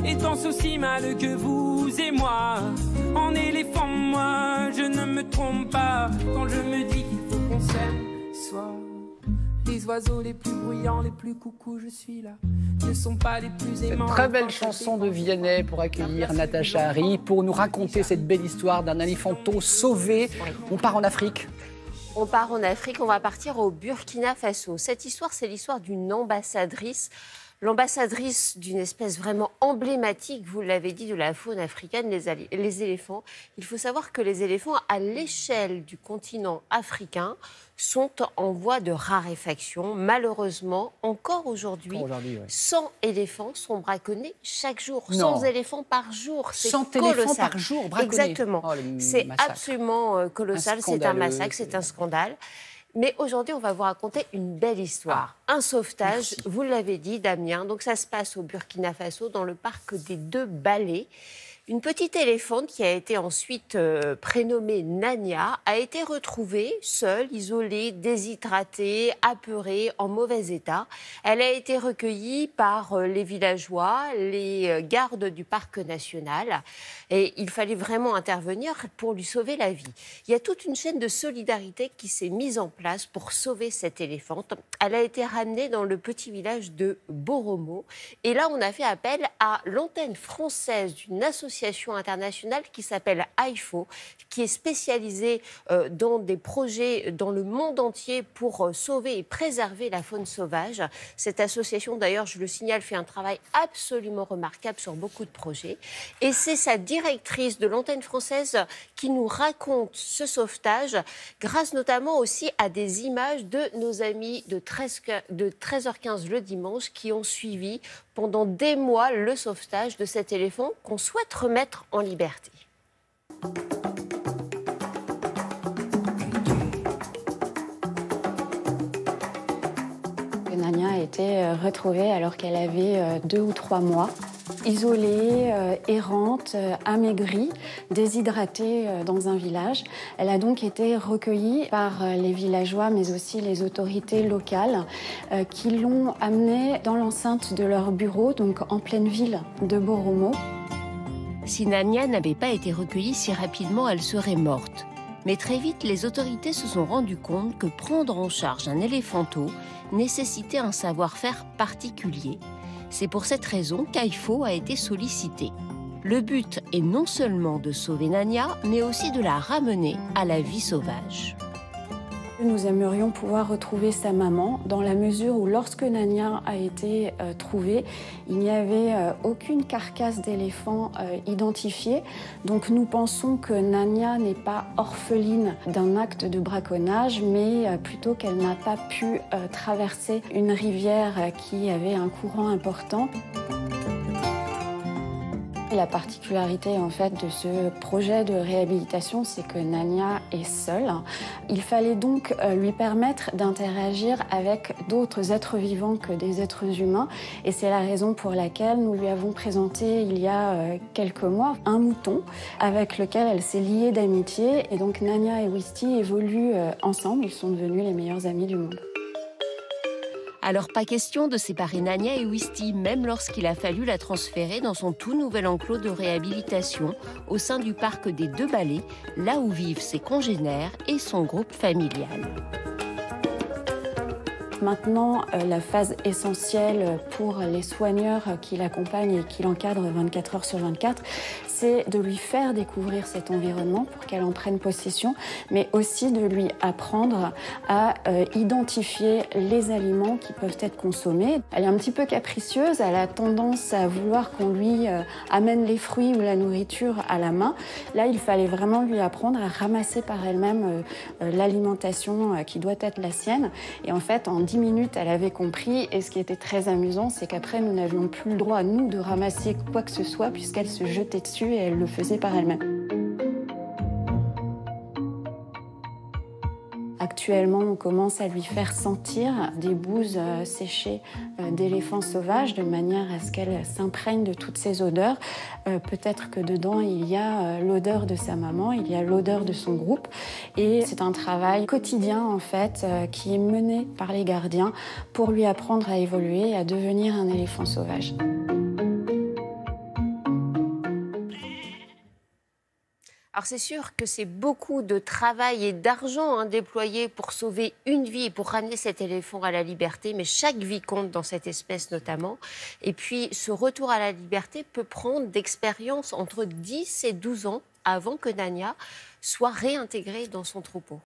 et danse aussi mal que vous et moi. En éléphant, moi, je ne me trompe pas quand je me dis qu'il faut qu'on s'aime. Soit les oiseaux les plus bruyants, les plus coucous, je suis là. Ne sont pas les plus aimants. Cette très belle chanson de Vianney pour accueillir Natacha Harry, pour nous raconter cette belle histoire d'un éléphanteau sauvé. On part en Afrique. On part en Afrique, on va partir au Burkina Faso. Cette histoire, c'est l'histoire d'une ambassadrice. L'ambassadrice d'une espèce vraiment emblématique, vous l'avez dit, de la faune africaine, les éléphants. Il faut savoir que les éléphants, à l'échelle du continent africain, sont en voie de raréfaction. Malheureusement, encore aujourd'hui, 100 éléphants sont braconnés chaque jour. 100 éléphants par jour, c'est 100 colossal. éléphants par jour braconnés. Exactement. C'est absolument colossal, c'est un massacre, c'est un scandale. Mais aujourd'hui, on va vous raconter une belle histoire. Un sauvetage, merci. Vous l'avez dit, Damien. Donc ça se passe au Burkina Faso, dans le parc des Deux Balais. Une petite éléphante qui a été ensuite prénommée Nania a été retrouvée seule, isolée, déshydratée, apeurée, en mauvais état. Elle a été recueillie par les villageois, les gardes du parc national. Et il fallait vraiment intervenir pour lui sauver la vie. Il y a toute une chaîne de solidarité qui s'est mise en place pour sauver cette éléphante. Elle a été ramenée dans le petit village de Boromo. Et là, on a fait appel à l'antenne française d'une association internationale qui s'appelle AIFO, qui est spécialisée dans des projets dans le monde entier pour sauver et préserver la faune sauvage. Cette association, d'ailleurs, je le signale, fait un travail absolument remarquable sur beaucoup de projets. Et c'est sa directrice de l'antenne française qui nous raconte ce sauvetage, grâce notamment aussi à des images de nos amis de 13h15 le dimanche qui ont suivi pendant des mois le sauvetage de cet éléphant qu'on souhaite remettre en liberté. Nania a été retrouvée alors qu'elle avait 2 ou 3 mois. Isolée, errante, amaigrie, déshydratée dans un village. Elle a donc été recueillie par les villageois, mais aussi les autorités locales, qui l'ont amenée dans l'enceinte de leur bureau, donc en pleine ville de Boromo. Si Nania n'avait pas été recueillie si rapidement, elle serait morte. Mais très vite, les autorités se sont rendues compte que prendre en charge un éléphanteau nécessitait un savoir-faire particulier. C'est pour cette raison qu'AIFO a été sollicité. Le but est non seulement de sauver Nania, mais aussi de la ramener à la vie sauvage. Nous aimerions pouvoir retrouver sa maman dans la mesure où lorsque Nania a été trouvée, il n'y avait aucune carcasse d'éléphant identifiée. Donc nous pensons que Nania n'est pas orpheline d'un acte de braconnage, mais plutôt qu'elle n'a pas pu traverser une rivière qui avait un courant important. La particularité en fait de ce projet de réhabilitation, c'est que Nania est seule. Il fallait donc lui permettre d'interagir avec d'autres êtres vivants que des êtres humains. Et c'est la raison pour laquelle nous lui avons présenté il y a quelques mois un mouton avec lequel elle s'est liée d'amitié. Et donc Nania et Ouisti évoluent ensemble. Ils sont devenus les meilleurs amis du monde. Alors pas question de séparer Nania et Ouisti, même lorsqu'il a fallu la transférer dans son tout nouvel enclos de réhabilitation au sein du parc des Deux Balais, là où vivent ses congénères et son groupe familial. Maintenant, la phase essentielle pour les soigneurs qui l'accompagnent et qui l'encadrent 24 heures sur 24, c'est de lui faire découvrir cet environnement pour qu'elle en prenne possession, mais aussi de lui apprendre à identifier les aliments qui peuvent être consommés. Elle est un petit peu capricieuse, elle a tendance à vouloir qu'on lui amène les fruits ou la nourriture à la main. Là, il fallait vraiment lui apprendre à ramasser par elle-même l'alimentation qui doit être la sienne. Et en fait, en 10 minutes, elle avait compris. Et ce qui était très amusant, c'est qu'après, nous n'avions plus le droit, nous, de ramasser quoi que ce soit, puisqu'elle se jetait dessus et elle le faisait par elle-même. Actuellement, on commence à lui faire sentir des bouses séchées d'éléphants sauvages de manière à ce qu'elle s'imprègne de toutes ces odeurs. Peut-être que dedans, il y a l'odeur de sa maman, il y a l'odeur de son groupe. Et c'est un travail quotidien, en fait, qui est mené par les gardiens pour lui apprendre à évoluer et à devenir un éléphant sauvage. Alors c'est sûr que c'est beaucoup de travail et d'argent déployé pour sauver une vie et pour ramener cet éléphant à la liberté, mais chaque vie compte dans cette espèce notamment. Et puis ce retour à la liberté peut prendre d'expérience entre 10 et 12 ans avant que Nania soit réintégrée dans son troupeau.